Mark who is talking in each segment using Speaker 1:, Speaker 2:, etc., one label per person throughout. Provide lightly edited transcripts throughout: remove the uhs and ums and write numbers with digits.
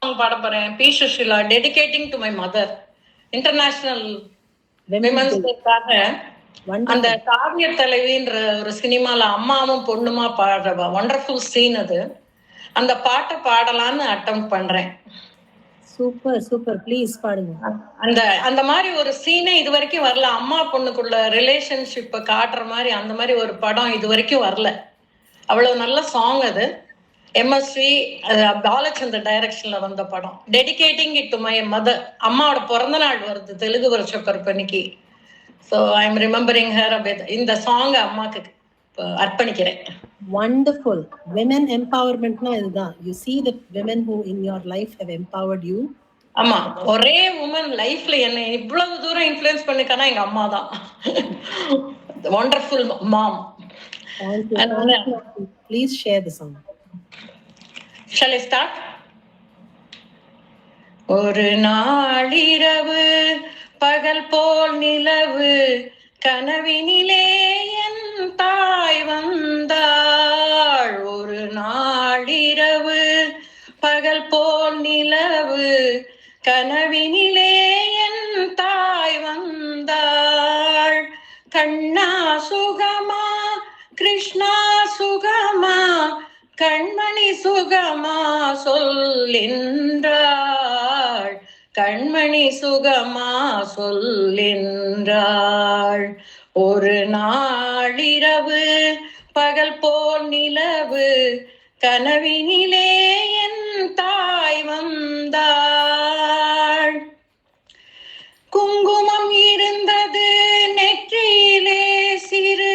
Speaker 1: Song பாட போறேன். P Sushila, dedicating to my mother. International women's டேக்காக அந்த காவிய தலைவின்ற ஒரு சினிமால அம்மாவும் பொண்ணுமா பாடுற வண்டர்ஃபுல் சீன் அது. அந்த பாட்டை பாடலான்னு அட்டம் பண்றேன்.
Speaker 2: சூப்பர் சூப்பர், ப்ளீஸ் பாடுங்க.
Speaker 1: அந்த அந்த மாதிரி ஒரு சீனே இது வரைக்கும் வரல. அம்மா பொண்ணுக்குள்ள ரிலேஷன்ஷிப்பை காட்டுற மாதிரி அந்த மாதிரி ஒரு படம் இது வரைக்கும் வரல. அவ்வளவு நல்ல சாங் அது. எம்எஸ்வி பாலச்சந்தர் டைரக்ஷன்ல வந்த படம். Dedicating it to my mother. அம்மாவோட பிறந்த நாள் வருது தெலுங்கு வருஷ பிறப்பன்னைக்கு. So I am remembering her. இந்த சாங் அம்மாக்கு அர்ப்பணிக்கிறேன்.
Speaker 2: வண்டர்ஃபுல். விமன் எம்பவர்மெண்ட்னா இதுதான். You see the women who in your life have empowered you.
Speaker 1: ஆமா, ஒரே உமன் லைஃப்ல என்ன இவ்வளவு தூரம் இன்ஃப்ளூயன்ஸ் பண்ணிருக்கானா எங்க அம்மா தான். Wonderful mom.
Speaker 2: Please share the song.
Speaker 1: Shall I start? ஒரு நாளிரவு பகல் போல் நிலவு கனவினிலே என் தாய் வந்தாள். ஒரு நாளிரவு பகல் போல் நிலவு கனவினிலே என் தாய் வந்தாள். கண்ணா சுகமா கிருஷ்ணா சுகமா கண்மணி சுகமா சொல்லின்றாள். கண்மணி சுகமா சொல்லின்றாள். ஒரு நாளிரவு பகல் போல் நிலவு கனவினிலே என் தாய் வந்தாள். குங்குமம் இருந்தது நெற்றியிலே, சிறு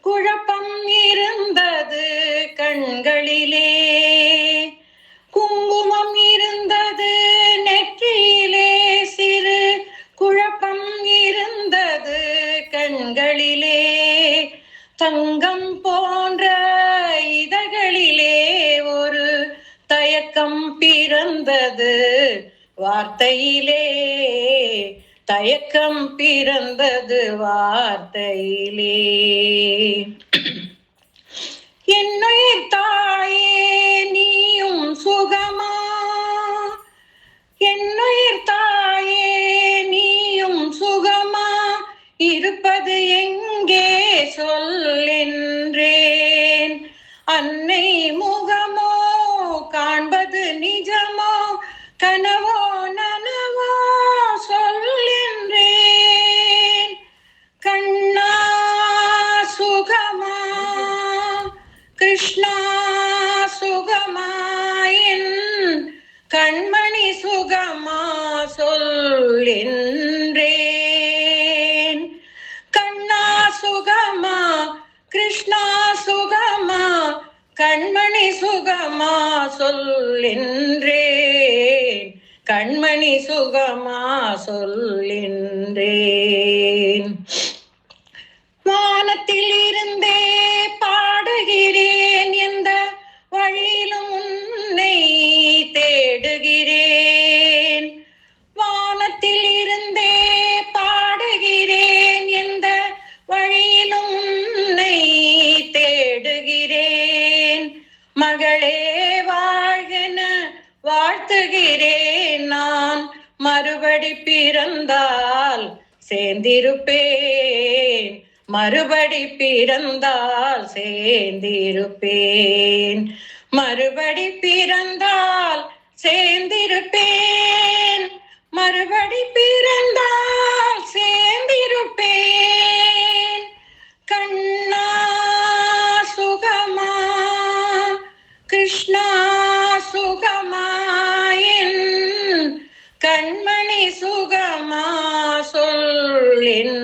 Speaker 1: குழப்பம் இருந்தது கண்களிலே. குங்குமம் இருந்தது நெற்றியிலே, சிறு குழப்பம் இருந்தது கண்களிலே. தங்கம் போன்ற இதழ்களிலே ஒரு தயக்கம் பிறந்தது வார்த்தையிலே. தயக்கம் பிறந்தது வார்த்தையிலே. என்னுயிர் தாயே நீயும் சுகமா, என்னுயிர் தாயே நீயும் சுகமா, இருப்பது எங்கே சொல்லென்றேன். அன்னை முகமோ காண்பது நிஜமோ, கனவோ நனவோ சொல்லென்றேன். கண்ணா சுகமா கிருஷ்ணா சுகமா என் கண்மணி சுகமா சொல்லென்றேன். கண்ணா சுகமா கிருஷ்ணா சுகமா கண்மணி சுகமா சொல்லென்றேன். கண்மணி சுகமா சொல்லென்றேன். வானத்தில் இருந்தே பாடுகிறேன், எந்த வழியிலும் உன்னை தேடுகிறேன். வானத்தில் இருந்தே பாடுகிறேன், எந்த வழியிலும் உன்னை தேடுகிறேன். மகளே வாழ்கென வாழ்த்துகிறேன், நான் மறுபடி பிறந்தால் சேர்ந்திருப்பேன். மறுபடி பிறந்தால் சேர்ந்திருப்பேன். மறுபடி பிறந்தால் சேர்ந்திருப்பேன். மறுபடி பிறந்தால் சேர்ந்திருப்பேன். கண்ணா சுகமா கிருஷ்ணா சுகமா என் கண்மணி சுகமா சொல்லின்